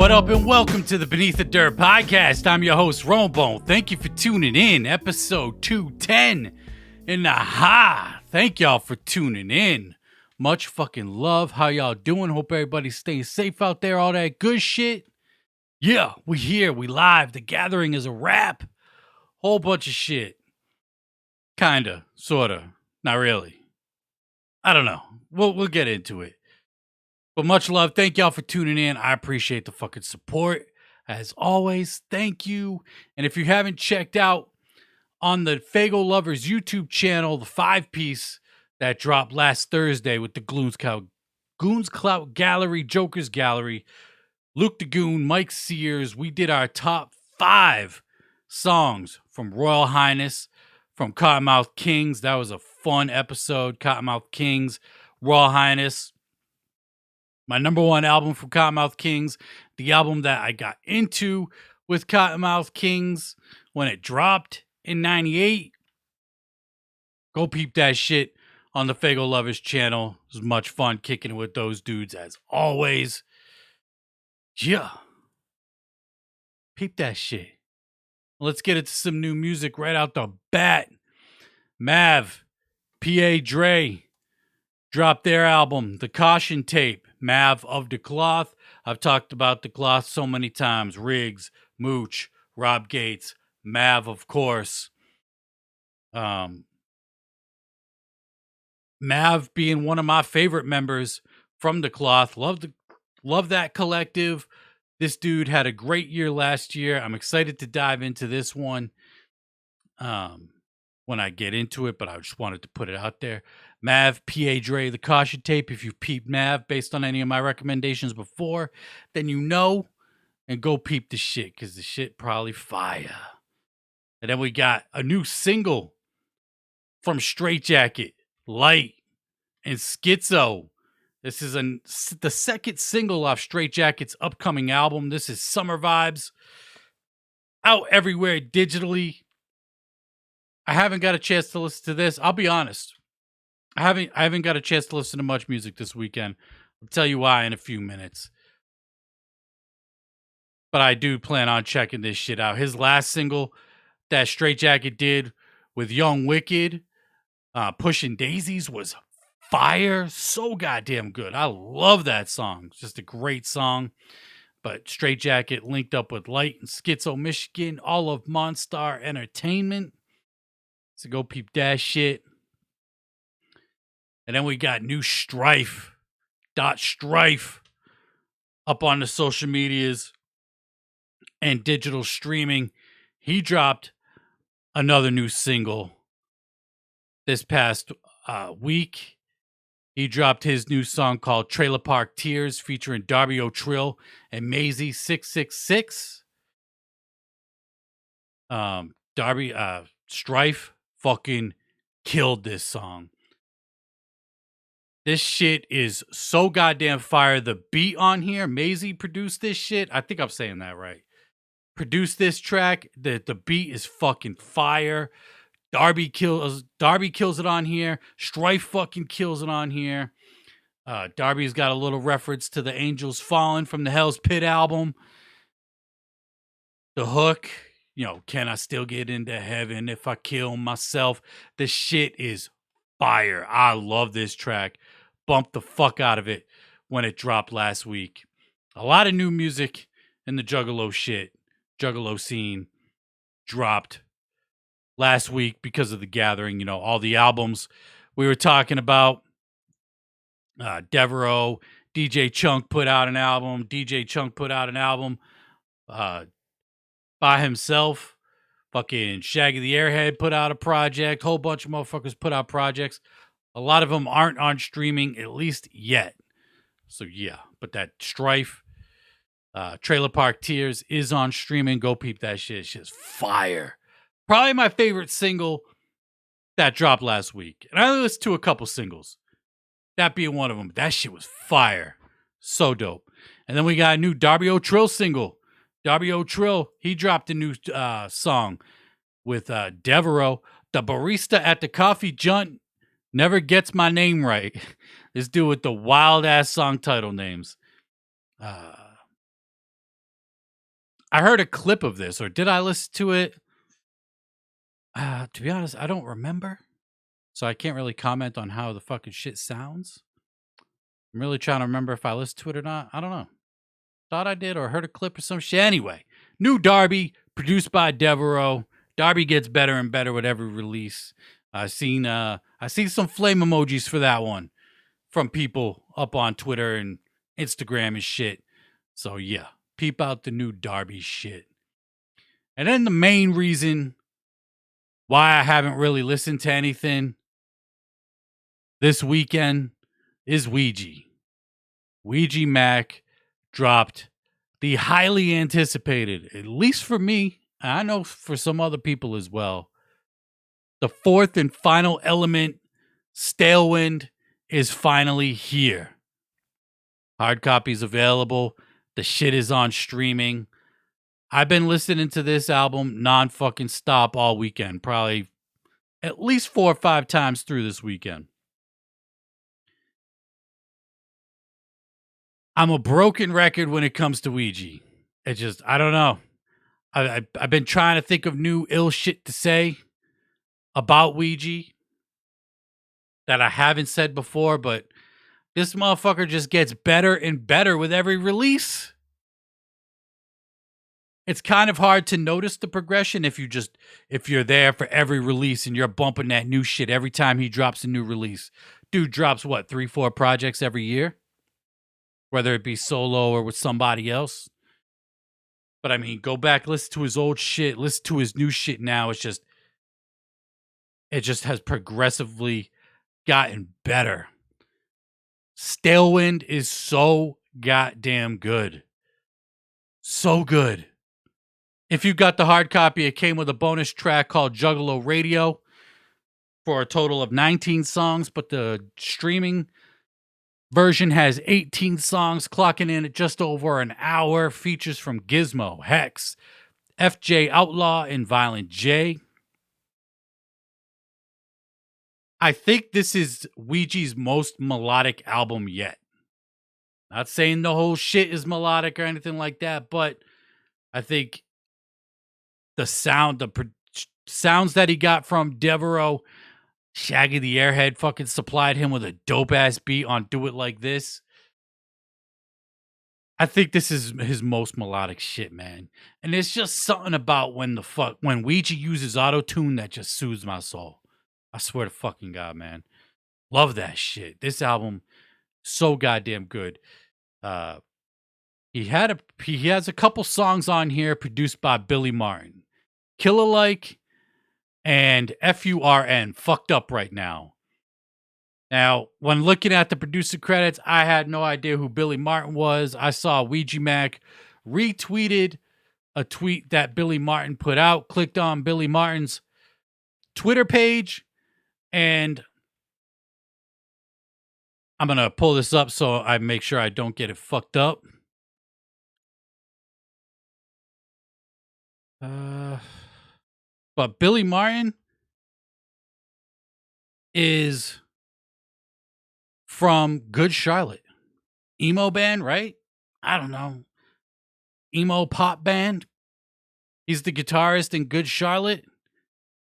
What up and welcome to the Beneath the Dirt podcast. I'm your host, Rombone. Thank you for tuning in. Episode 210 in the ha. Thank y'all for tuning in. Much fucking love. How y'all doing? Hope everybody's staying safe out there. All that good shit. Yeah, we here. We live. The gathering is a wrap. Whole bunch of shit. Kinda. Sorta. Not really. I don't know. We'll get into it. But much love. Thank y'all for tuning in. I appreciate the fucking support. As always, thank you. And if you haven't checked out on the Fago Lovers YouTube channel, the 5-piece that dropped last Thursday with the Goons Clout Gallery, Jokers Gallery, Luke the Goon, Mike Sears, we did our top 5 songs from Royal Highness, from Cottonmouth Kings. That was a fun episode. Cottonmouth Kings, Royal Highness. My number one album from Cottonmouth Kings, the album that I got into with Cottonmouth Kings when it dropped in 98. Go peep that shit on the Fago Lovers channel. It was much fun kicking it with those dudes as always. Yeah. Peep that shit. Let's get into some new music right out the bat. MAV P.A Dre dropped their album, The Caution Tape. MAV of the Cloth. I've talked about the Cloth so many times. Rigz, Mooch, Rob Gates, MAV, of course. MAV being one of my favorite members from the Cloth. Love that collective. This dude had a great year last year. I'm excited to dive into this one when I get into it, but I just wanted to put it out there. MAV P.A Dre, The Caution Tape. If you've peeped MAV based on any of my recommendations before, then you know, and go peep the shit, because the shit probably fire. And then we got a new single from Straight Jacket, Lyte, and Skitzo. This is the second single off Straight Jacket's upcoming album. This is Summer Vibes. Out everywhere digitally. I haven't got a chance to listen to this. I'll be honest. I haven't got a chance to listen to much music this weekend. I'll tell you why in a few minutes. But I do plan on checking this shit out. His last single that Straight Jacket did with Young Wicked, Pushing Daisies, was fire. So goddamn good. I love that song. It's just a great song. But Straight Jacket linked up with Lyte and Skitzo, Michigan, all of Monstar Entertainment. So go peep that shit. And then we got new strife up on the social medias and digital streaming. He dropped another new single this past week. He dropped his new song called Trailer Park Tears featuring Darby O'Trill and Maisie 666. Strife fucking killed this song. This shit is so goddamn fire. The beat on here, Maisie produced this shit. I think I'm saying that right. Produced this track. The beat is fucking fire. Darby kills it on here. Strife fucking kills it on here. Darby's got a little reference to the Angels Fallen from the Hell's Pit album. The hook, can I still get into heaven if I kill myself? The shit is fire. I love this track. Bumped the fuck out of it when it dropped last week. A lot of new music in the juggalo scene dropped last week because of the gathering. All the albums we were talking about. Devereaux, DJ Chunk put out an album. By himself. Fucking Shaggy the Airhead put out a project. Whole bunch of motherfuckers put out projects. A lot of them aren't on streaming, at least yet. So yeah, but that strife, Trailer Park Tears is on streaming. Go peep that shit. It's just fire. Probably my favorite single that dropped last week. And I listened to a couple singles. That being one of them. That shit was fire. So dope. And then we got a new Darby O'Trill single. Darby O'Trill, he dropped a new song with Devereaux. The barista at the coffee junt never gets my name right. This dude with the wild ass song title names. I heard a clip of this, or did I listen to it? To be honest, I don't remember. So I can't really comment on how the fucking shit sounds. I'm really trying to remember if I listened to it or not. I don't know. Thought I did or heard a clip or some shit. Anyway, new Darby, produced by Devereaux. Darby gets better and better with every release. I seen some flame emojis for that one from people up on Twitter and Instagram and shit. So yeah, peep out the new Darby shit. And then the main reason why I haven't really listened to anything this weekend is Ouija. Ouija Macc dropped the highly anticipated, at least for me, and I know for some other people as well, the fourth and final element, Stalewind, is finally here. Hard copies available. The shit is on streaming. I've been listening to this album non-fucking stop all weekend. Probably at least 4 or 5 times through this weekend. I'm a broken record when it comes to Ouija. It just, I don't know. I've been trying to think of new ill shit to say about Ouija that I haven't said before, but this motherfucker just gets better and better with every release. It's kind of hard to notice the progression if you're there for every release and you're bumping that new shit every time he drops a new release. Dude drops what, 3-4 projects every year? Whether it be solo or with somebody else. But I mean, go back, listen to his old shit, listen to his new shit now. It just has progressively gotten better. Stalewind is so goddamn good. So good. If you got the hard copy, it came with a bonus track called Juggalo Radio for a total of 19 songs, but the streaming version has 18 songs, clocking in at just over an hour. Features from Gizmo, Hex, FJ Outlaw, and Violent J. I think this is Ouija's most melodic album yet. Not saying the whole shit is melodic or anything like that, but I think the sounds that he got from Devereaux, Shaggy the Airhead fucking supplied him with a dope-ass beat on Do It Like This. I think this is his most melodic shit, man. And there's just something about when Ouija uses auto-tune that just soothes my soul. I swear to fucking God, man. Love that shit. This album, so goddamn good. He has a couple songs on here produced by Billy Martin. Killer Like and FURN, Fucked Up Right Now. Now, when looking at the producer credits, I had no idea who Billy Martin was. I saw Ouija Macc retweeted a tweet that Billy Martin put out, clicked on Billy Martin's Twitter page, and I'm going to pull this up so I make sure I don't get it fucked up. But Billy Martin is from Good Charlotte. Emo band, right? I don't know. Emo pop band. He's the guitarist in Good Charlotte.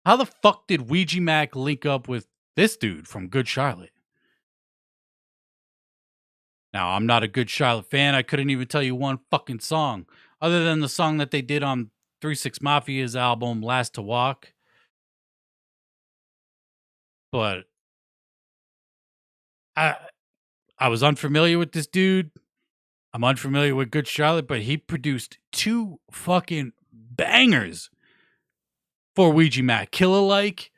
How the fuck did Ouija Macc link up with this dude from Good Charlotte? Now, I'm not a Good Charlotte fan. I couldn't even tell you one fucking song other than the song that they did on 3 6 Mafia's album, Last to Walk. But I was unfamiliar with this dude. I'm unfamiliar with Good Charlotte, but he produced 2 fucking bangers for Ouija Macc. Killer Like,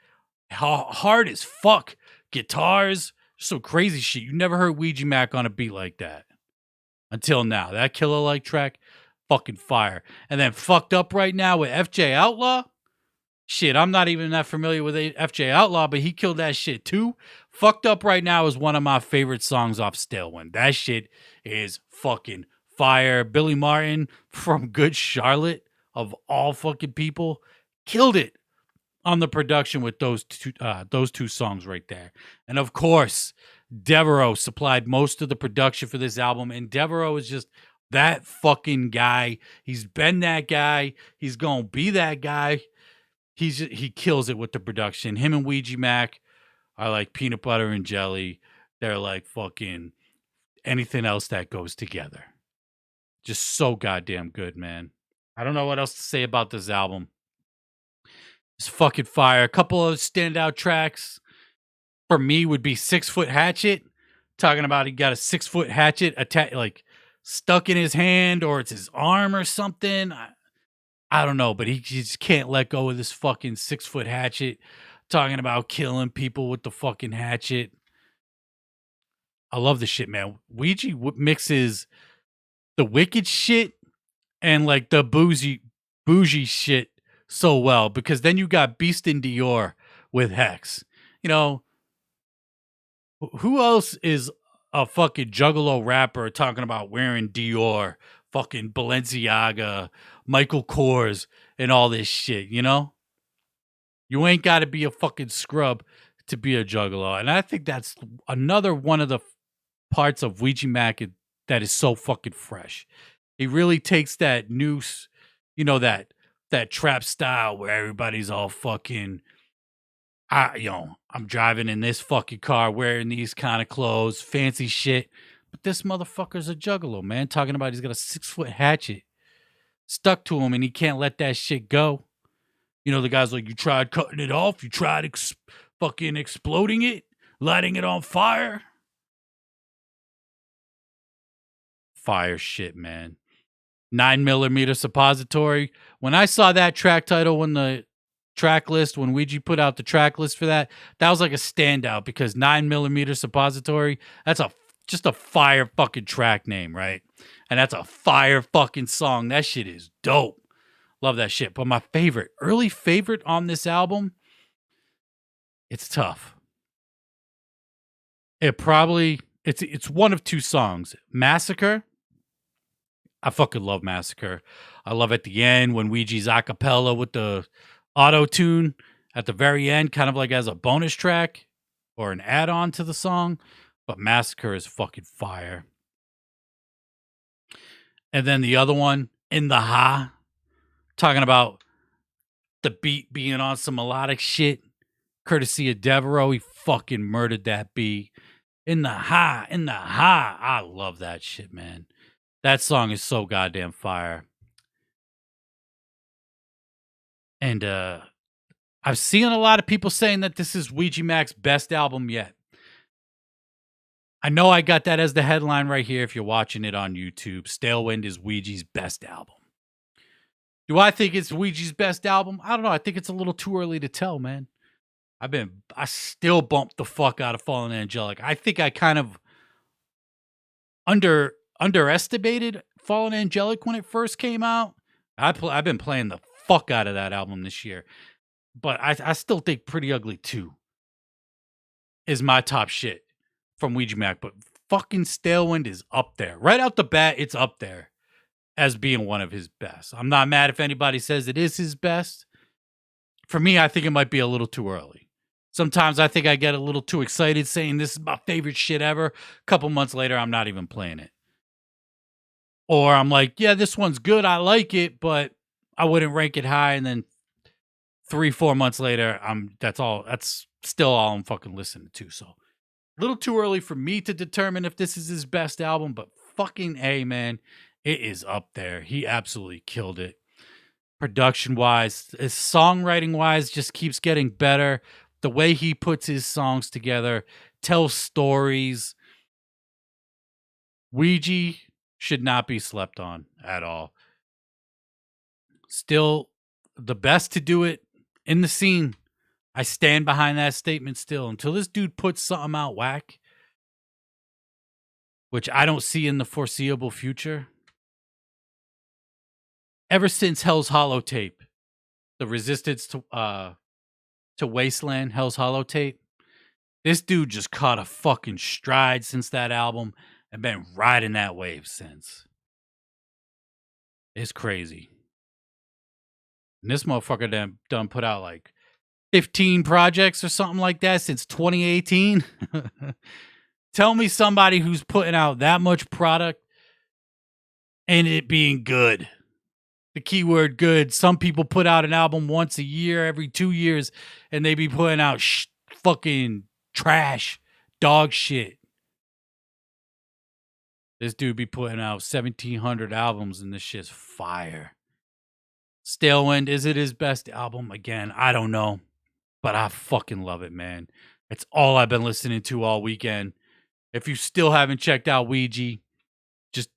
hard as fuck. Guitars, so crazy shit. You never heard Ouija Macc on a beat like that until now. That Killer Like track, fucking fire. And then Fucked Up Right Now with FJ Outlaw. Shit, I'm not even that familiar with FJ Outlaw, but he killed that shit too. Fucked Up Right Now is one of my favorite songs off Stalewind. That shit is fucking fire. Billy Martin from Good Charlotte, of all fucking people, killed it on the production with those two songs right there. And of course, Devereaux supplied most of the production for this album, and Devereaux is just that fucking guy. He's been that guy. He's gonna be that guy. He kills it with the production. Him and Ouija Macc are like peanut butter and jelly. They're like fucking anything else that goes together. Just so goddamn good, man. I don't know what else to say about this album. It's fucking fire. A couple of standout tracks for me would be 6 Foot Hatchet. Talking about he got a 6 foot hatchet like stuck in his hand, or it's his arm or something. I don't know, but he just can't let go of this fucking 6 foot hatchet. Talking about killing people with the fucking hatchet. I love the shit, man. Ouija mixes the wicked shit and like the bougie shit so well, because then you got Beast and Dior with Hex. You know, who else is a fucking juggalo rapper talking about wearing Dior, fucking Balenciaga, Michael Kors, and all this shit, you know? You ain't got to be a fucking scrub to be a juggalo. And I think that's another one of the parts of Ouija Macc that is so fucking fresh. He really takes that noose, you know, that trap style where everybody's all fucking, I'm driving in this fucking car wearing these kind of clothes, fancy shit. But this motherfucker's a juggalo, man. Talking about he's got a 6 foot hatchet stuck to him and he can't let that shit go. You know, the guy's like, you tried cutting it off? You tried fucking exploding it? Lighting it on fire? Fire shit, man. 9mm suppository. When I saw that track title when the track list, when Ouija put out the track list for that was like a standout, because 9mm suppository, that's just a fire fucking track name, right? And that's a fire fucking song. That shit is dope. Love that shit. But my early favorite on this album, it's tough. It's one of two songs. Massacre. I fucking love Massacre. I love at the end when Ouija's acapella with the auto-tune at the very end, kind of like as a bonus track or an add-on to the song. But Massacre is fucking fire. And then the other one, In the Ha, talking about the beat being on some melodic shit, courtesy of Devereaux. He fucking murdered that beat. In the Ha. I love that shit, man. That song is so goddamn fire. And I've seen a lot of people saying that this is Ouija Macc's best album yet. I know I got that as the headline right here if you're watching it on YouTube. Stalewind is Ouija's best album. Do I think it's Ouija's best album? I don't know. I think it's a little too early to tell, man. I still bumped the fuck out of Fallen Angelic. I think I kind of underestimated Fallen Angelic when it first came out. I've been playing the fuck out of that album this year. But I still think Pretty Ugly 2 is my top shit from Ouija Macc. But fucking Stalewind is up there. Right out the bat, it's up there as being one of his best. I'm not mad if anybody says it is his best. For me, I think it might be a little too early. Sometimes I think I get a little too excited saying this is my favorite shit ever. A couple months later, I'm not even playing it. Or I'm like, yeah, this one's good. I like it, but I wouldn't rank it high. And then 3-4 months later, that's still all I'm fucking listening to. So a little too early for me to determine if this is his best album, but fucking A, man, it is up there. He absolutely killed it. Production wise, songwriting wise, just keeps getting better. The way he puts his songs together, tells stories. Ouija should not be slept on at all. Still the best to do it in the scene. I stand behind that statement still. Until this dude puts something out whack, which I don't see in the foreseeable future. Ever since Hell's Hollow tape, the Resistance to Wasteland, Hell's Hollow tape, this dude just caught a fucking stride since that album and been riding that wave since. It's crazy. And this motherfucker done put out like 15 projects or something like that since 2018. Tell me somebody who's putting out that much product and it being good. The keyword good. Some people put out an album once a year, every 2 years, and they be putting out fucking trash, dog shit. This dude be putting out 1,700 albums, and this shit's fire. Stalewind, is it his best album? Again, I don't know, but I fucking love it, man. It's all I've been listening to all weekend. If you still haven't checked out Ouija, just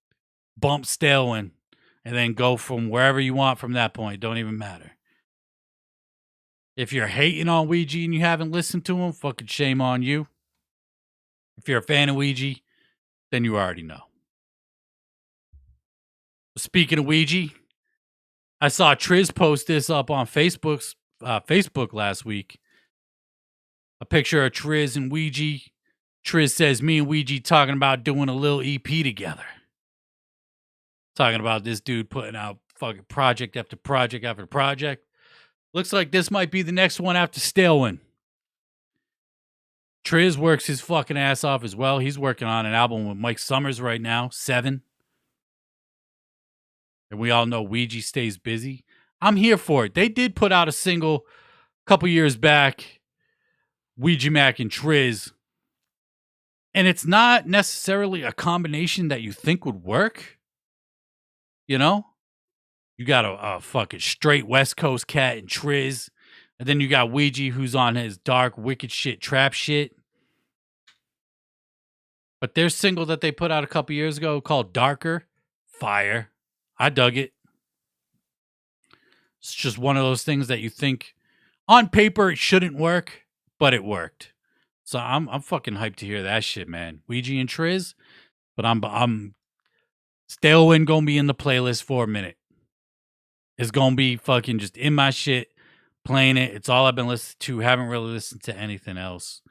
bump Stalewind and then go from wherever you want from that point. Don't even matter. If you're hating on Ouija and you haven't listened to him, fucking shame on you. If you're a fan of Ouija, then you already know. Speaking of Ouija, I saw Triz post this up on Facebook last week. A picture of Triz and Ouija. Triz says, me and Ouija talking about doing a little EP together. Talking about this dude putting out fucking project after project after project. Looks like this might be the next one after Stalewind. Triz works his fucking ass off as well. He's working on an album with Mike Summers right now, 7. And we all know Ouija stays busy. I'm here for it. They did put out a single a couple years back, Ouija Macc and Triz. And it's not necessarily a combination that you think would work. You know? You got a fucking straight West Coast cat and Triz. And then you got Ouija who's on his dark, wicked shit, trap shit. But their single that they put out a couple years ago called Darker, fire. I dug it. It's just one of those things that you think on paper it shouldn't work, but it worked. So I'm fucking hyped to hear that shit, man. Ouija and Triz, but I'm Stalewind gonna be in the playlist for a minute. It's gonna be fucking just in my shit, playing it. It's all I've been listening to. Haven't really listened to anything else.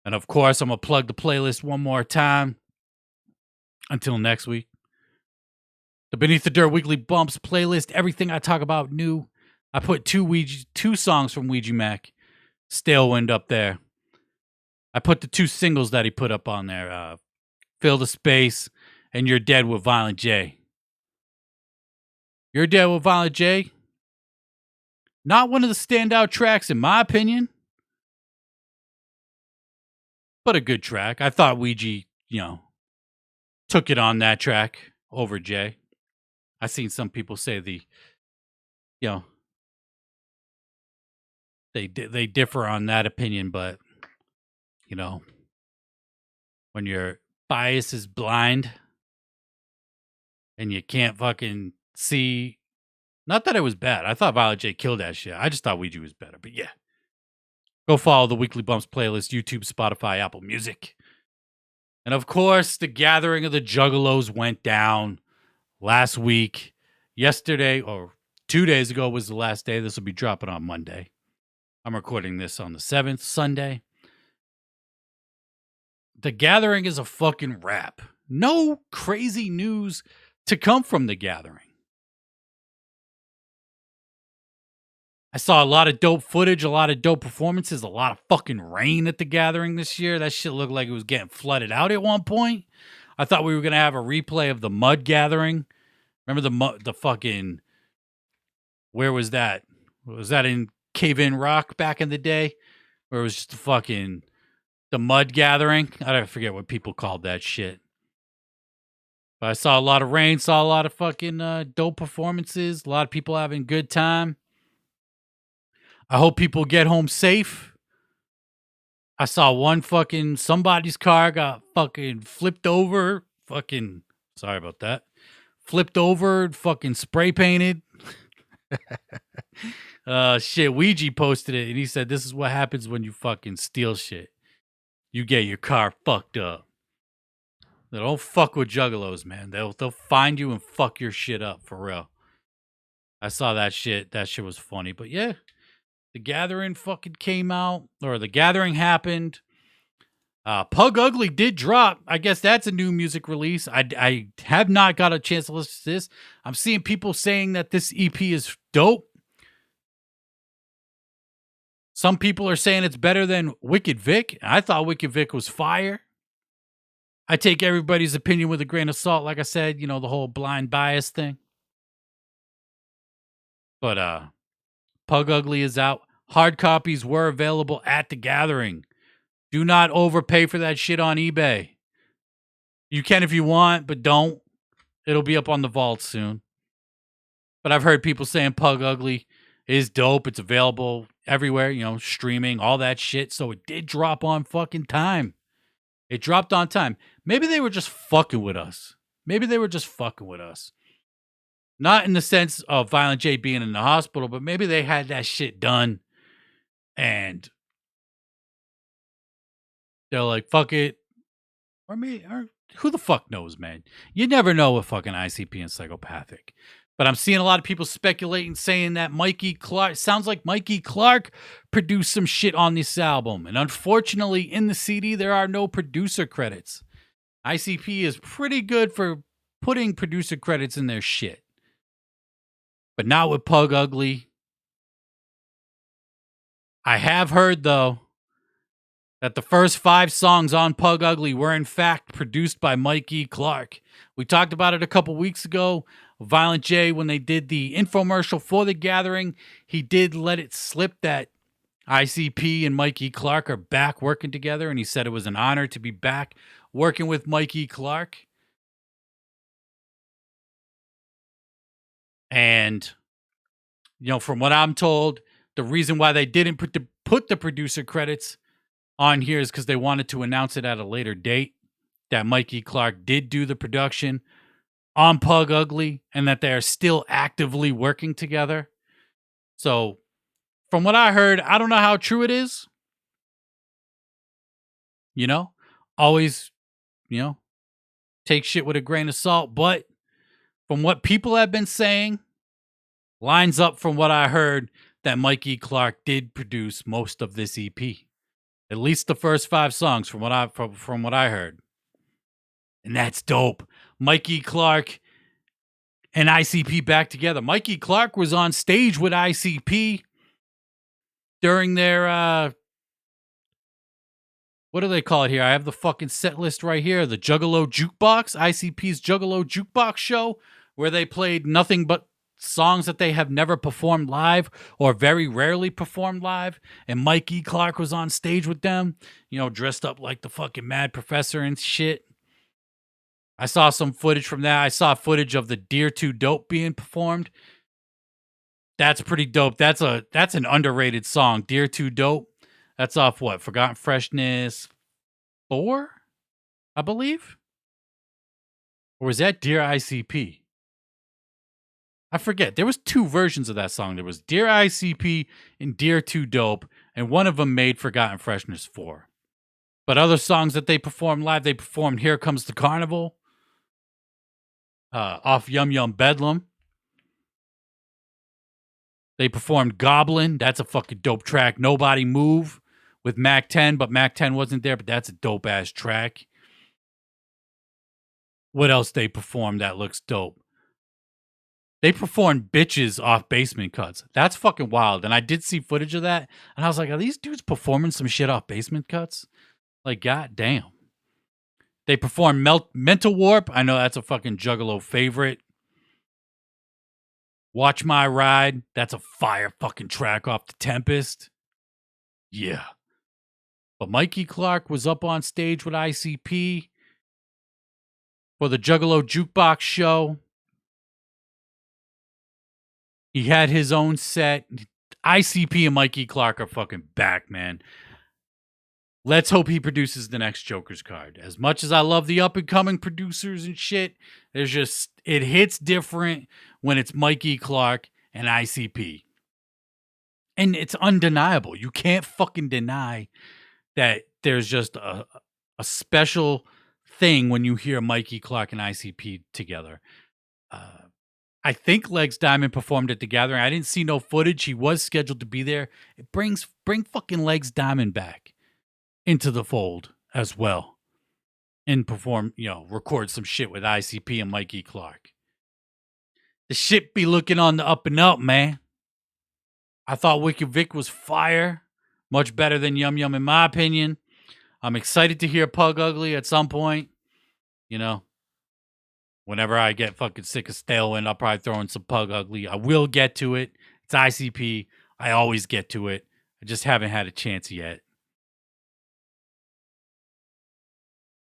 And of course, I'm gonna plug the playlist one more time. Until next week. The Beneath the Dirt Weekly Bumps playlist. Everything I talk about new. I put two songs from Ouija Macc, Stalewind up there. I put the 2 singles that he put up on there. Fill the Space and You're Dead with Violent J. You're Dead with Violent J. Not one of the standout tracks in my opinion. But a good track. I thought Ouija, took it on that track over Jay. I seen some people say they differ on that opinion, but when your bias is blind and you can't fucking see, not that it was bad. I thought Violent J killed that shit. I just thought Ouija was better, but yeah. Go follow the Weekly Bumps playlist, YouTube, Spotify, Apple Music. And of course, the gathering of the Juggalos went down last week. Yesterday, or 2 days ago, was the last day. This will be dropping on Monday. I'm recording this on the 7th, Sunday. The gathering is a fucking wrap. No crazy news to come from the gathering. I saw a lot of dope footage, a lot of dope performances, a lot of fucking rain at the gathering this year. That shit looked like it was getting flooded out at one point. I thought we were going to have a replay of the mud gathering. Remember the fucking, where was that? Was that in Cave-In Rock back in the day? Where it was just the mud gathering? I don't forget what people called that shit. But I saw a lot of rain, saw a lot of fucking dope performances, a lot of people having a good time. I hope people get home safe. I saw somebody's car got fucking flipped over. Sorry about that. Flipped over, fucking spray painted. Shit, Ouija posted it and he said, this is what happens when you fucking steal shit. You get your car fucked up. They don't fuck with juggalos, man. They'll find you and fuck your shit up, for real. I saw that shit. That shit was funny. But yeah. The gathering fucking came out, or the gathering happened. Pug Ugly did drop. I guess that's a new music release. I have not got a chance to listen to this. I'm seeing people saying that this EP is dope. Some people are saying it's better than Wicked Vic. I thought Wicked Vic was fire. I take everybody's opinion with a grain of salt. Like I said, the whole blind bias thing. But Pug Ugly is out. Hard copies were available at the gathering. Do not overpay for that shit on eBay. You can if you want, but don't. It'll be up on the vault soon. But I've heard people saying Pug Ugly is dope. It's available everywhere, streaming, all that shit. So it did drop on fucking time. It dropped on time. Maybe they were just fucking with us. Not in the sense of Violent J being in the hospital, but maybe they had that shit done and they're like, fuck it. Or who the fuck knows, man? You never know with fucking ICP and Psychopathic. But I'm seeing a lot of people speculating, saying that Mikey Clark, sounds like Mikey Clark produced some shit on this album. And unfortunately, in the CD, there are no producer credits. ICP is pretty good for putting producer credits in their shit. But not with Pug Ugly. I have heard, though, that the first 5 songs on Pug Ugly were in fact produced by Mikey Clark. We talked about it a couple weeks ago. Violent J, when they did the infomercial for the gathering, he did let it slip that ICP and Mikey Clark are back working together, and he said it was an honor to be back working with Mikey Clark. And, from what I'm told, the reason why they didn't put the producer credits on here is because they wanted to announce it at a later date, that Mikey Clark did do the production on Pug Ugly and that they are still actively working together. So from what I heard, I don't know how true it is. Always, take shit with a grain of salt. But from what people have been saying, lines up from what I heard that Mikey Clark did produce most of this EP. At least the first 5 songs from what I heard. And that's dope. Mikey Clark and ICP back together. Mikey Clark was on stage with ICP during their what do they call it here? I have the fucking set list right here. The Juggalo Jukebox, ICP's Juggalo Jukebox show, where they played nothing but songs that they have never performed live or very rarely performed live. And Mikey Clark was on stage with them, dressed up like the fucking Mad Professor and shit. I saw some footage from that. I saw footage of the Dear Too Dope being performed. That's pretty dope. That's an underrated song. Dear Too Dope. That's off what? Forgotten Freshness 4, I believe? Or was that Dear ICP? I forget. There was 2 versions of that song. There was Dear ICP and Dear Too Dope, and one of them made Forgotten Freshness 4. But other songs that they performed live, they performed Here Comes the Carnival, off Yum Yum Bedlam. They performed Goblin. That's a fucking dope track. Nobody Move with Mac 10, but Mac 10 wasn't there, but that's a dope-ass track. What else they performed that looks dope? They performed Bitches off Basement Cuts. That's fucking wild. And I did see footage of that, and I was like, are these dudes performing some shit off Basement Cuts? Like, goddamn. They performed Mental Warp. I know that's a fucking Juggalo favorite. Watch My Ride. That's a fire fucking track off The Tempest. Yeah. But Mikey Clark was up on stage with ICP for the Juggalo Jukebox show. He had his own set. ICP and Mikey Clark are fucking back, man. Let's hope he produces the next Joker's card. As much as I love the up-and-coming producers and shit, it hits different when it's Mikey Clark and ICP. And it's undeniable. You can't fucking deny that there's just a special thing when you hear Mikey Clark and ICP together. I think Legs Diamond performed at the gathering. I didn't see no footage. He was scheduled to be there. Bring fucking Legs Diamond back into the fold as well and perform, record some shit with ICP and Mikey Clark. The shit be looking on the up and up, man. I thought Wicked Vic was fire. Much better than Yum Yum in my opinion. I'm excited to hear Pug Ugly at some point. you know. Whenever I get fucking sick of Stalewind, I'll probably throw in some Pug Ugly. I will get to it. It's ICP. I always get to it. I just haven't had a chance yet.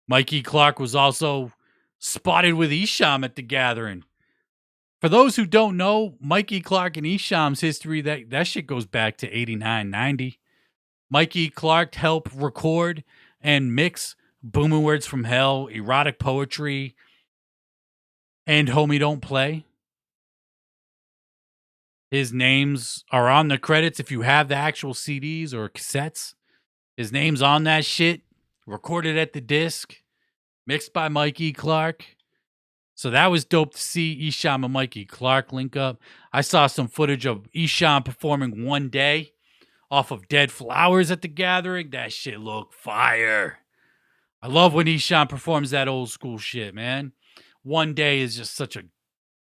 Mikey Clark was also spotted with Esham at the gathering. For those who don't know, Mikey Clark and Esham's history, that shit goes back to 89, 90. Mikey Clark helped record and mix Booming Words from Hell, erotic poetry, and Homie Don't Play. His names are on the credits if you have the actual CDs or cassettes. His name's on that shit. Recorded at the disc. Mixed by Mikey Clark. So that was dope to see Esham and Mikey Clark link up. I saw some footage of Esham performing One Day off of Dead Flowers at the gathering. That shit looked fire. I love when Esham performs that old school shit, man. One Day is just such a...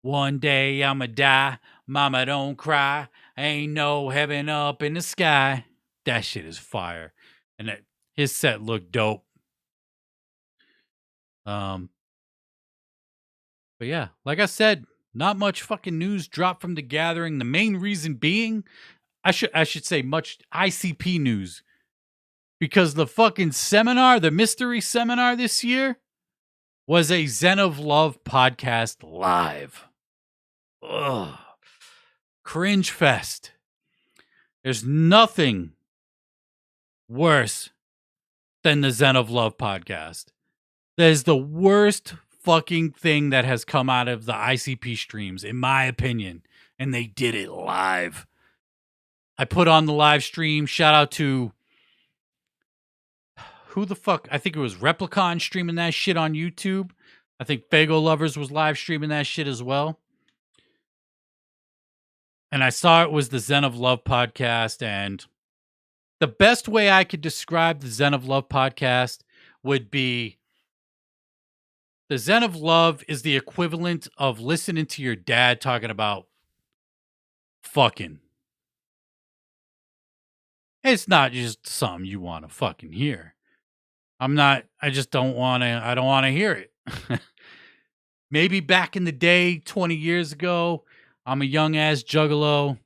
One day I'ma die. Mama don't cry. Ain't no heaven up in the sky. That shit is fire. And his set looked dope. But yeah, like I said, not much fucking news dropped from the gathering. The main reason being, I should say much ICP news. Because the fucking seminar, the mystery seminar this year, was a Zen of Love podcast live. Ugh. Cringe fest. There's nothing worse than the Zen of Love podcast. That is the worst fucking thing that has come out of the ICP streams, in my opinion. And they did it live. I put on the live stream. Shout out to... Who the fuck? I think it was Replicon streaming that shit on YouTube. I think Fago Lovers was live streaming that shit as well. And I saw it was the Zen of Love podcast. And the best way I could describe the Zen of Love podcast would be... The Zen of Love is the equivalent of listening to your dad talking about fucking. It's not just something you want to fucking hear. I don't want to hear it. Maybe back in the day, 20 years ago, I'm a young ass juggalo.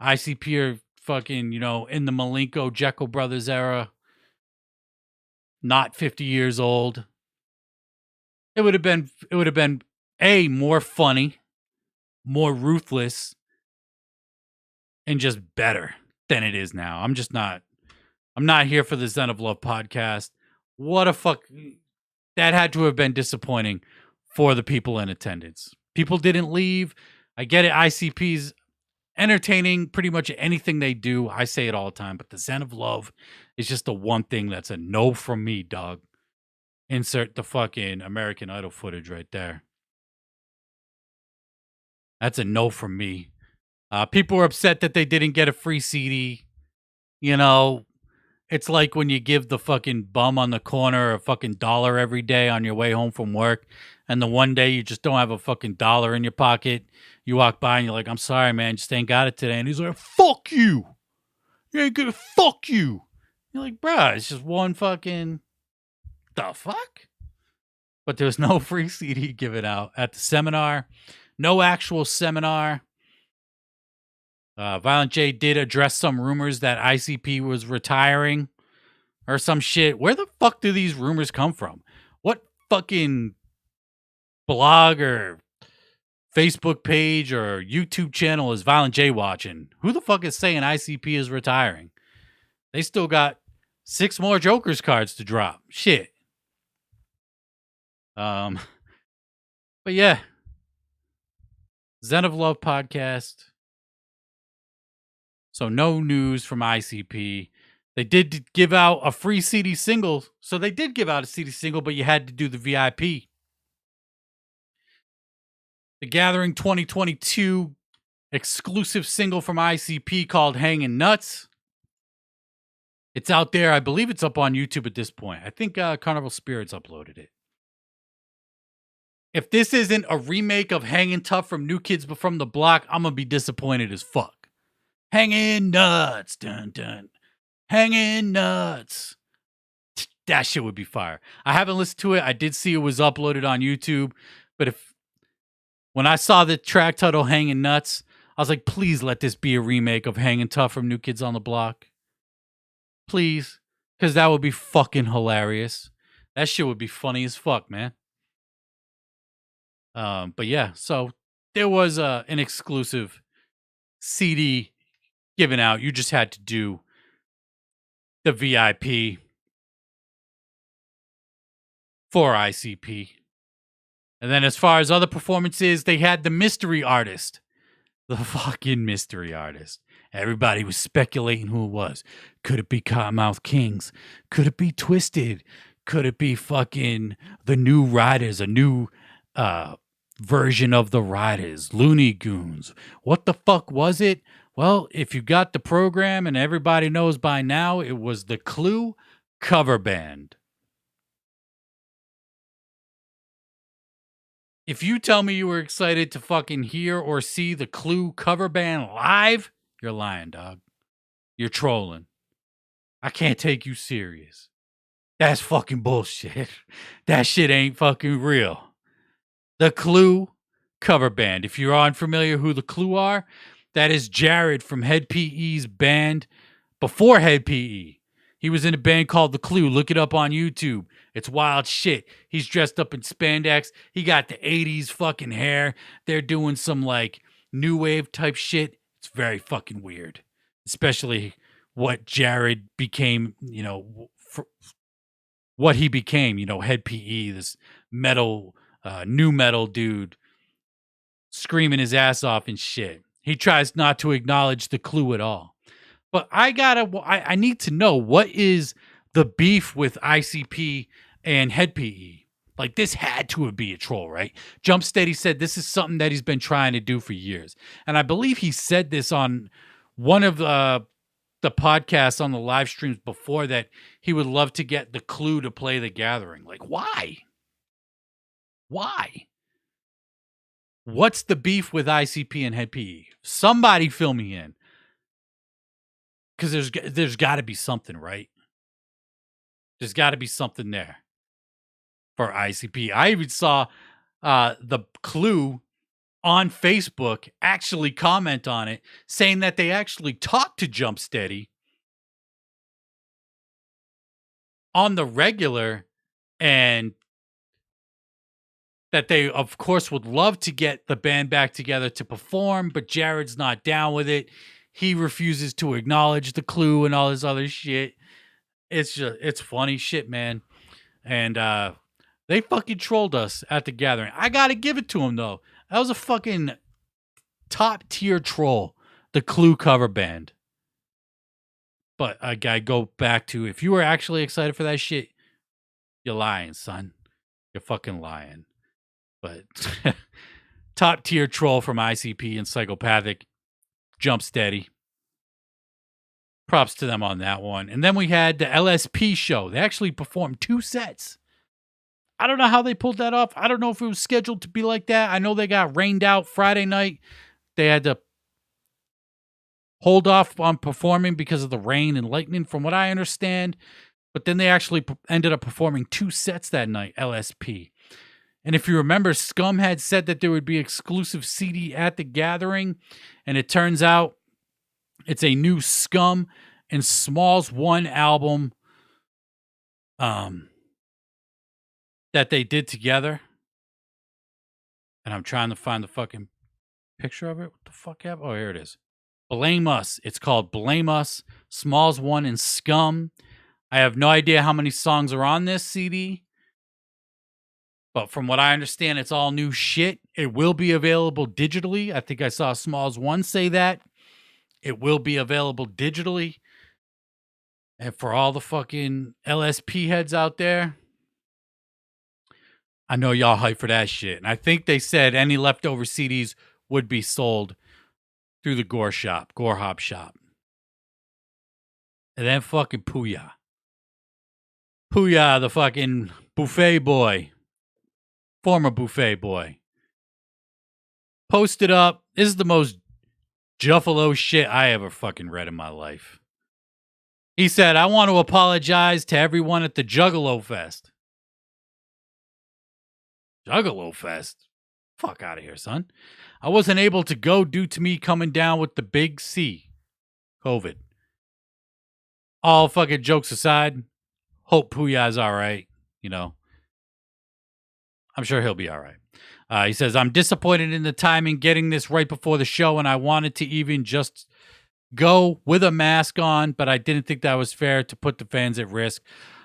ICP are fucking, in the Malenko Jekyll Brothers era. Not 50 years old. It would have been more funny, more ruthless, and just better than it is now. I'm not here for the Zen of Love podcast. What a fuck. That had to have been disappointing for the people in attendance. People didn't leave. I get it. ICP's entertaining pretty much anything they do. I say it all the time, but the Zen of Love is just the one thing that's a no from me, dog. Insert the fucking American Idol footage right there. That's a no from me. People were upset that they didn't get a free CD. It's like when you give the fucking bum on the corner a fucking $1 every day on your way home from work, and the one day you just don't have a fucking $1 in your pocket. You walk by and you're like, I'm sorry, man, just ain't got it today. And he's like, fuck you. You ain't gonna fuck you. You're like, bruh, it's just one fucking... The fuck? But there was no free CD given out at the seminar. No actual seminar. Violent J did address some rumors that ICP was retiring or some shit. Where the fuck do these rumors come from? What fucking blog or Facebook page or YouTube channel is Violent J watching? Who the fuck is saying ICP is retiring? They still got 6 more Joker's cards to drop. Shit. But yeah, Zen of Love podcast. So no news from ICP. They did give out a free CD single. So they did give out a CD single, but you had to do the VIP. The Gathering 2022 exclusive single from ICP called Hangin' Nuts. It's out there. I believe it's up on YouTube at this point. I think Carnival Spirits uploaded it. If this isn't a remake of Hangin' Tough from New Kids from the Block, I'm going to be disappointed as fuck. Hangin' Nuts. Dun, dun. Hangin' Nuts. That shit would be fire. I haven't listened to it. I did see it was uploaded on YouTube, but when I saw the track title Hangin' Nuts, I was like, please let this be a remake of Hangin' Tough from New Kids on the Block. Please. Because that would be fucking hilarious. That shit would be funny as fuck, man. But yeah, so there was an exclusive CD given out. You just had to do the VIP for ICP. And then as far as other performances, they had the mystery artist. The fucking mystery artist. Everybody was speculating who it was. Could it be Cottonmouth Kings? Could it be Twisted? Could it be fucking the New Riders? A new version of the Riders? Looney Goons? What the fuck was it? Well, if you got the program and everybody knows by now, it was the Clue cover band. If you tell me you were excited to fucking hear or see the Clue cover band live, you're lying, dog. You're trolling. I can't take you serious. That's fucking bullshit. That shit ain't fucking real. The Clue cover band. If you're unfamiliar who the Clue are, that is Jared from Head PE's band before Head PE. He was in a band called The Clue. Look it up on YouTube. It's wild shit. He's dressed up in spandex. He got the 80s fucking hair. They're doing some like new wave type shit. It's very fucking weird. Especially what Jared became, what he became, Head PE, this metal, new metal dude screaming his ass off and shit. He tries not to acknowledge the Clue at all. But I need to know, what is the beef with ICP and Head PE? Like, this had to be a troll, right? Jump Steady said this is something that he's been trying to do for years. And I believe he said this on one of the podcasts on the live streams before, that he would love to get the Clue to play The Gathering. Like, why? Why? What's the beef with ICP and Head PE? Somebody fill me in. Because there's got to be something, right? There's got to be something there for ICP. I even saw the Clue on Facebook actually comment on it, saying that they actually talked to Jump Steady on the regular, and that they, of course, would love to get the band back together to perform, but Jared's not down with it. He refuses to acknowledge the Clue and all this other shit. It's funny shit, man. And they fucking trolled us at the Gathering. I gotta give it to him, though. That was a fucking top tier troll, the Clue cover band. But I gotta go back to, if you were actually excited for that shit, you're lying, son. You're fucking lying. But top tier troll from ICP and Psychopathic. Jump Steady. Props to them on that one. And then we had the LSP show. They actually performed 2 sets. I don't know how they pulled that off. I don't know if it was scheduled to be like that. I know they got rained out Friday night. They had to hold off on performing because of the rain and lightning, from what I understand. But then they actually ended up performing 2 sets that night, LSP. And if you remember, Scum had said that there would be exclusive CD at the Gathering. And it turns out it's a new Scum and Smalls 1 album that they did together. And I'm trying to find the fucking picture of it. What the fuck happened? Oh, here it is. Blame Us. It's called Blame Us, Smalls 1 and Scum. I have no idea how many songs are on this CD. But from what I understand, it's all new shit. It will be available digitally. I think I saw Smalls 1 say that. It will be available digitally. And for all the fucking LSP heads out there, I know y'all hype for that shit. And I think they said any leftover CDs would be sold through the Gore Hop shop. And then fucking Puya. Puya, the fucking buffet boy. Former buffet boy. Posted up. This is the most Juffalo shit I ever fucking read in my life. He said, I want to apologize to everyone at the Juggalo Fest. Juggalo Fest? Fuck out of here, son. I wasn't able to go due to me coming down with the big C. COVID. All fucking jokes aside, hope P.A.'s all right. You know, I'm sure he'll be all right. He says, I'm disappointed in the timing getting this right before the show, and I wanted to even just go with a mask on, but I didn't think that was fair to put the fans at risk.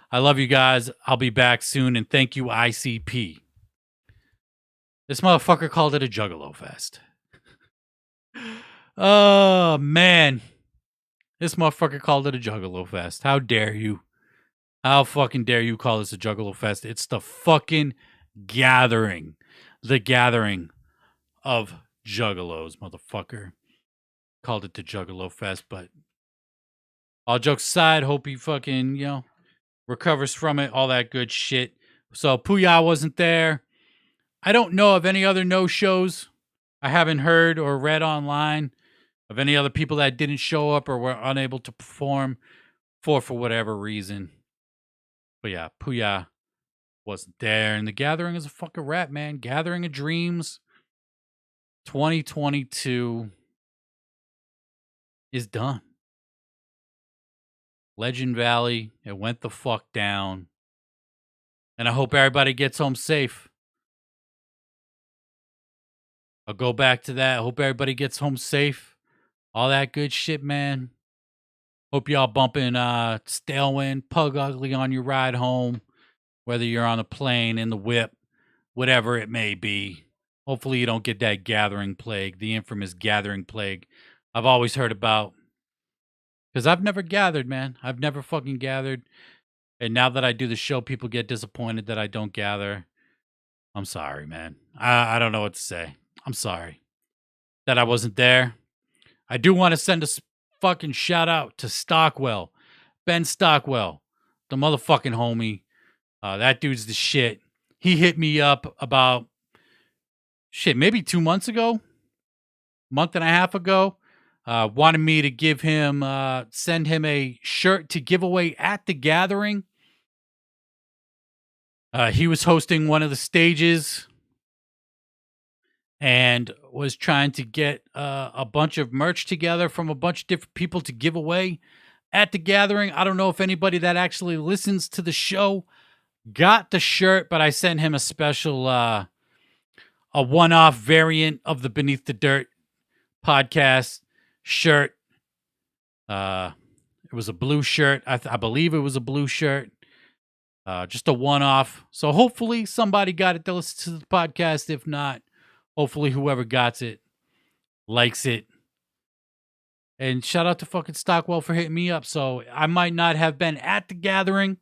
I love you guys. I'll be back soon, and thank you, ICP. This motherfucker called it a Juggalo Fest. Oh, man. This motherfucker called it a Juggalo Fest. How dare you? How fucking dare you call this a Juggalo Fest? It's the fucking gathering. The gathering of juggalos, motherfucker. Called it the Juggalo Fest, but all jokes aside, hope he fucking, recovers from it, all that good shit. So P.A wasn't there. I don't know of any other no-shows. I haven't heard or read online of any other people that didn't show up or were unable to perform for whatever reason. But yeah, P.A wasn't there. And the gathering is a fucking wrap, man. Gathering of Dreams 2022 is done. Legend Valley, it went the fuck down. And I hope everybody gets home safe. I'll go back to that. I hope everybody gets home safe. All that good shit, man. Hope y'all bumping Stalewind, Pug Ugly on your ride home. Whether you're on a plane, in the whip, whatever it may be. Hopefully you don't get that gathering plague, the infamous gathering plague I've always heard about. Because I've never gathered, man. I've never fucking gathered. And now that I do the show, people get disappointed that I don't gather. I'm sorry, man. I don't know what to say. I'm sorry that I wasn't there. I do want to send a fucking shout out to Stockwell. Ben Stockwell. The motherfucking homie. That dude's the shit. He hit me up about, maybe 2 months ago? Month and a half ago. Wanted me to give him, send him a shirt to give away at the gathering. He was hosting one of the stages and was trying to get a bunch of merch together from a bunch of different people to give away at the gathering. I don't know if anybody that actually listens to the show got the shirt, but I sent him a special, a one-off variant of the Beneath the Dirt podcast shirt. It was a blue shirt. I believe it was a blue shirt. Just a one-off. So hopefully somebody got it to listen to the podcast. If not, hopefully whoever got it likes it. And shout out to fucking Stockwell for hitting me up. So I might not have been at the gathering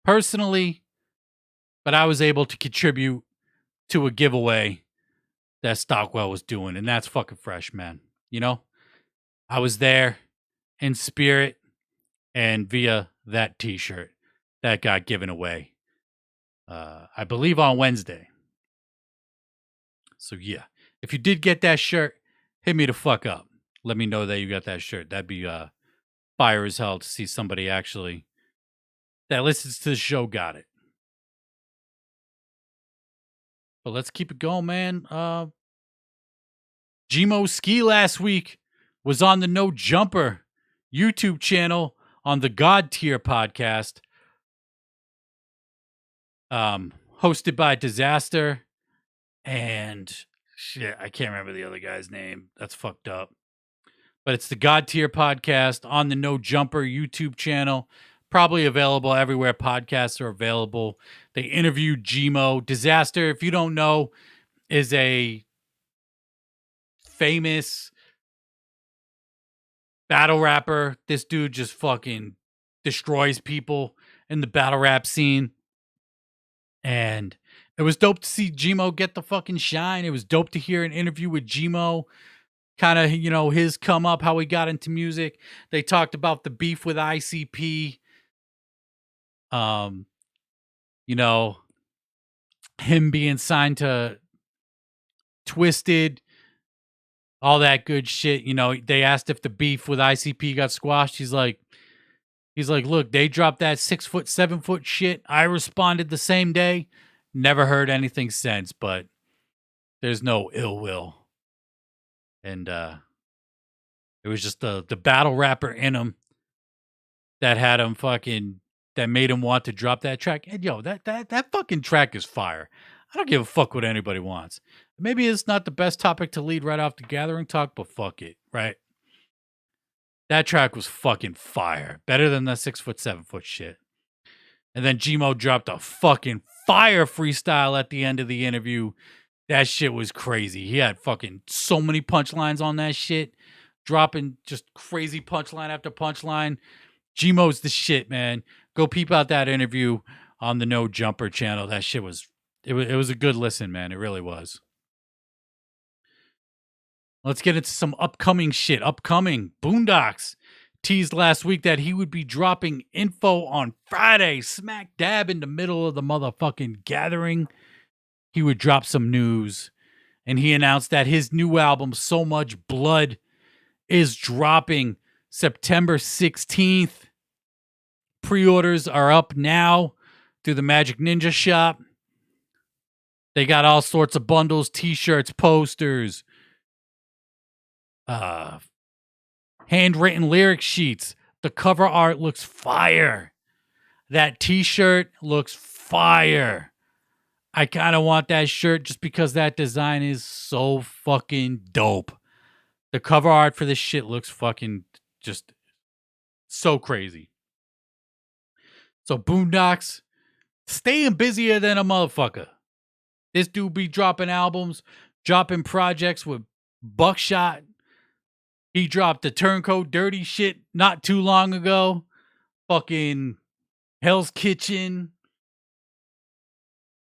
personally, but I was able to contribute to a giveaway that Stockwell was doing. And that's fucking fresh, man. You know, I was there in spirit and via that t-shirt that got given away, I believe on Wednesday. So yeah, if you did get that shirt, hit me the fuck up. Let me know that you got that shirt. That'd be fire as hell to see somebody actually that listens to the show got it. But let's keep it going, man. Gmo Skee last week was on the No Jumper YouTube channel on the God Tier podcast. Hosted by Disaster and shit, I can't remember the other guy's name. That's fucked up. But it's the God Tier podcast on the No Jumper YouTube channel. Probably available everywhere podcasts are available. They interviewed Gmo. Disaster, if you don't know, is a famous battle rapper. This dude just fucking destroys people in the battle rap scene. And it was dope to see Gmo get the fucking shine. It was dope to hear an interview with Gmo. Kind of, you know, his come up, how he got into music. They talked about the beef with ICP. You know, him being signed to Twisted, all that good shit. You know, they asked if the beef with ICP got squashed. He's like, He's like, look, they dropped that 6 foot, 7 foot shit. I responded the same day. Never heard anything since, but there's no ill will. And it was just the battle rapper in him that had him that made him want to drop that track. And yo, that fucking track is fire. I don't give a fuck what anybody wants. Maybe it's not the best topic to lead right off the gathering talk, but fuck it, right? That track was fucking fire. Better than the 6 foot, 7 foot shit. And then Gmo dropped a fucking fire freestyle at the end of the interview. That shit was crazy. He had fucking so many punchlines on that shit. Dropping just crazy punchline after punchline. Gmo's the shit, man. Go peep out that interview on the No Jumper channel. That shit was it was a good listen, man. It really was. Let's get into some upcoming shit. Upcoming boondox teased last week that he would be dropping info on Friday, smack dab in the middle of the motherfucking gathering. He would drop some news, and he announced that his new album, So Much Blood, is dropping September 16th. Pre-orders are up now through the Magic Ninja shop. They got all sorts of bundles, t-shirts, posters, handwritten lyric sheets. The cover art looks fire. That t-shirt looks fire. I kind of want that shirt just because that design is so fucking dope. The cover art for this shit looks fucking just so crazy. So boondox, staying busier than a motherfucker. This dude be dropping albums, dropping projects with Bukshot. He dropped the Turncoat Dirty shit not too long ago. Fucking Hell's Kitchen,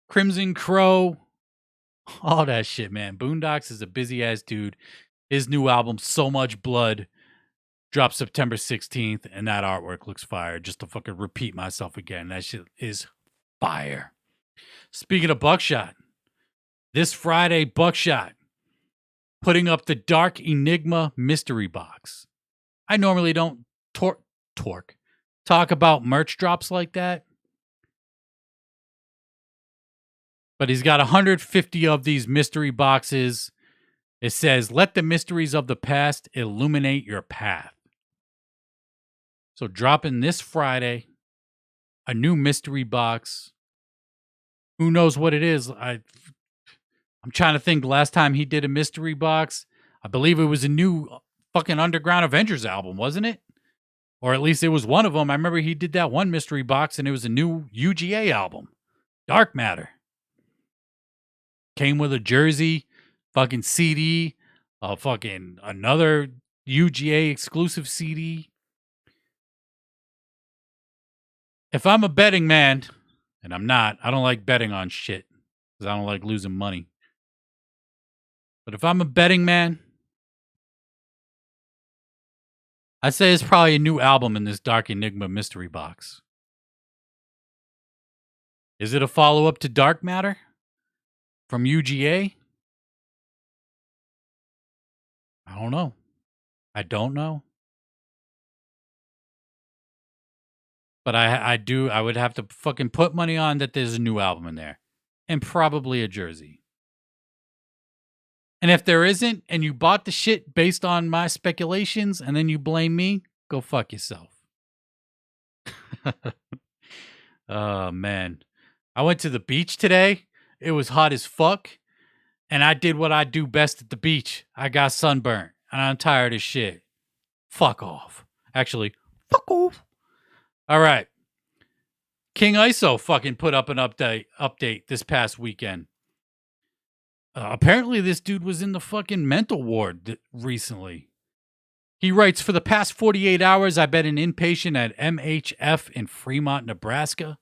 Crimson Crow, all that shit, man. Boondox is a busy ass dude. His new album, So Much Blood, drops September 16th, and that artwork looks fire. Just to fucking repeat myself again, that shit is fire. Speaking of Bukshot, this Friday, Bukshot putting up the Dark Enigma mystery box. I normally don't talk about merch drops like that, but he's got 150 of these mystery boxes. It says, let the mysteries of the past illuminate your path. So dropping this Friday, a new mystery box. Who knows what it is? I'm trying to think. Last time he did a mystery box, I believe it was a new fucking Underground Avengers album, wasn't it? Or at least it was one of them. I remember he did that one mystery box, and it was a new UGA album, Dark Matter. Came with a jersey, fucking CD, fucking another UGA exclusive CD. If I'm a betting man, and I'm not, I don't like betting on shit because I don't like losing money. But if I'm a betting man, I'd say it's probably a new album in this Dark Enigma mystery box. Is it a follow-up to Dark Matter from UGA? I don't know. I don't know. But I would have to fucking put money on that there's a new album in there. And probably a jersey. And if there isn't, and you bought the shit based on my speculations, and then you blame me, go fuck yourself. Oh, man. I went to the beach today. It was hot as fuck. And I did what I do best at the beach. I got sunburnt. And I'm tired as shit. Fuck off. Actually, fuck off. All right. King ISO fucking put up an update this past weekend. Apparently, this dude was in the fucking mental ward recently. He writes, for the past 48 hours, I've been an inpatient at MHF in Fremont, Nebraska.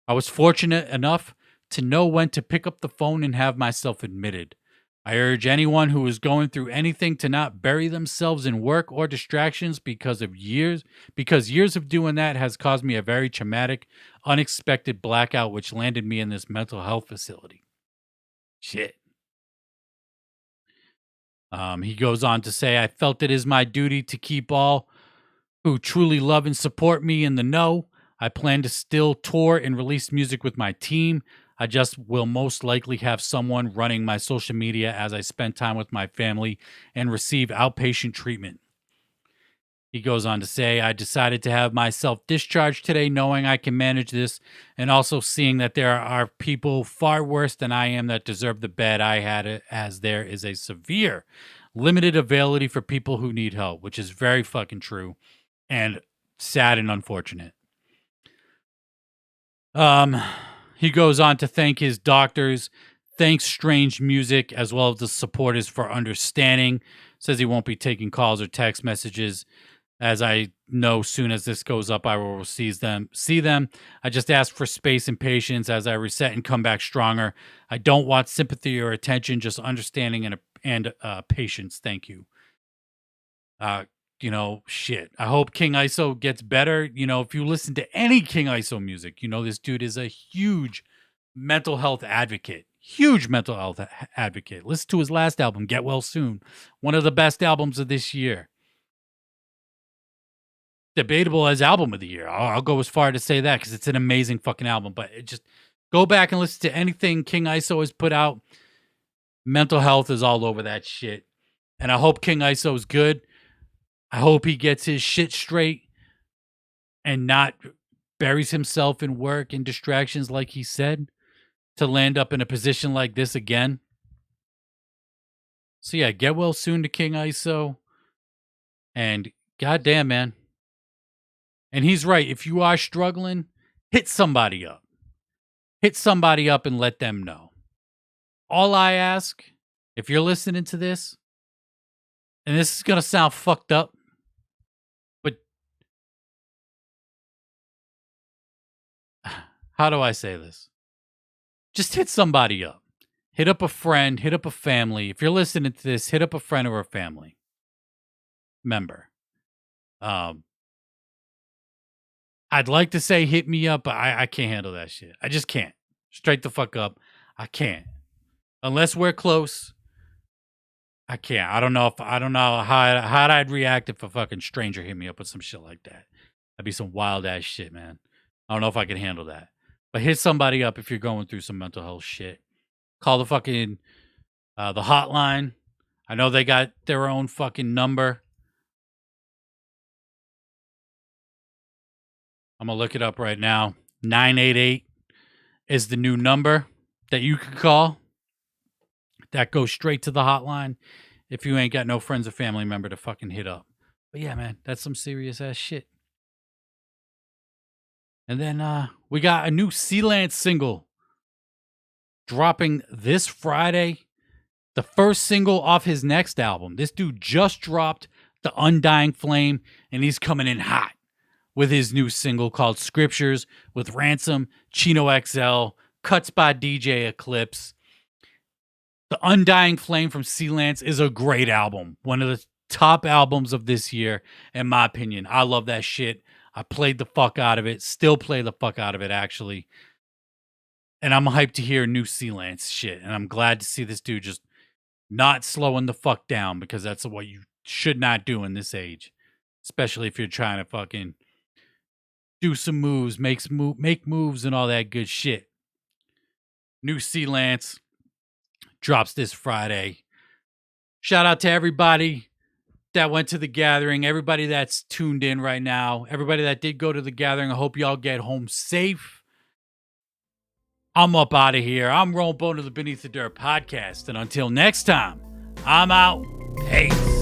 I was fortunate enough to know when to pick up the phone and have myself admitted. I urge anyone who is going through anything to not bury themselves in work or distractions because years of doing that has caused me a very traumatic, unexpected blackout which landed me in this mental health facility. Shit. He goes on to say, I felt it is my duty to keep all who truly love and support me in the know. I plan to still tour and release music with my team. I just will most likely have someone running my social media as I spend time with my family and receive outpatient treatment. He goes on to say, I decided to have myself discharged today knowing I can manage this and also seeing that there are people far worse than I am that deserve the bed I had, as there is a severe limited availability for people who need help, which is very fucking true and sad and unfortunate. He goes on to thank his doctors, thanks Strange Music, as well as the supporters for understanding. Says he won't be taking calls or text messages. As I know, soon as this goes up, I will see them. I just ask for space and patience as I reset and come back stronger. I don't want sympathy or attention, just understanding and patience. Thank you. Shit. I hope King ISO gets better. If you listen to any King ISO music, this dude is a huge mental health advocate. Huge mental health advocate. Listen to his last album, Get Well Soon. One of the best albums of this year. Debatable as album of the year. I'll go as far to say that because it's an amazing fucking album. But just go back and listen to anything King ISO has put out. Mental health is all over that shit. And I hope King ISO is good. I hope he gets his shit straight and not buries himself in work and distractions like he said to land up in a position like this again. So yeah, get well soon to King ISO. And goddamn, man. And he's right. If you are struggling, hit somebody up. Hit somebody up and let them know. All I ask, if you're listening to this, and this is going to sound fucked up, but how do I say this? Just hit somebody up. Hit up a friend, hit up a family. If you're listening to this, hit up a friend or a family member. I'd like to say hit me up, but I can't handle that shit. I just can't. Straight the fuck up. I can't. Unless we're close, I can't. I don't know how I'd react if a fucking stranger hit me up with some shit like that. That'd be some wild ass shit, man. I don't know if I can handle that. But hit somebody up if you're going through some mental health shit. Call the fucking the hotline. I know they got their own fucking number. I'm going to look it up right now. 988 is the new number that you can call. That goes straight to the hotline if you ain't got no friends or family member to fucking hit up. But yeah, man, that's some serious ass shit. And then we got a new Sealand single dropping this Friday. The first single off his next album. This dude just dropped The Undying Flame, and he's coming in hot with his new single called Scriptures with Ransom, Chino XL, cuts by DJ Eclipse. The Undying Flame from Sealand is a great album. One of the top albums of this year, in my opinion. I love that shit. I played the fuck out of it. Still play the fuck out of it, actually. And I'm hyped to hear new Sealand shit. And I'm glad to see this dude just not slowing the fuck down, because that's what you should not do in this age. Especially if you're trying to fucking do some moves, make moves and all that good shit. New Sealand drops this Friday. Shout out to everybody that went to the gathering, everybody that's tuned in right now, everybody that did go to the gathering. I hope y'all get home safe. I'm up out of here. I'm Rolling Bone of the Beneath the Dirt podcast. And until next time, I'm out. Peace.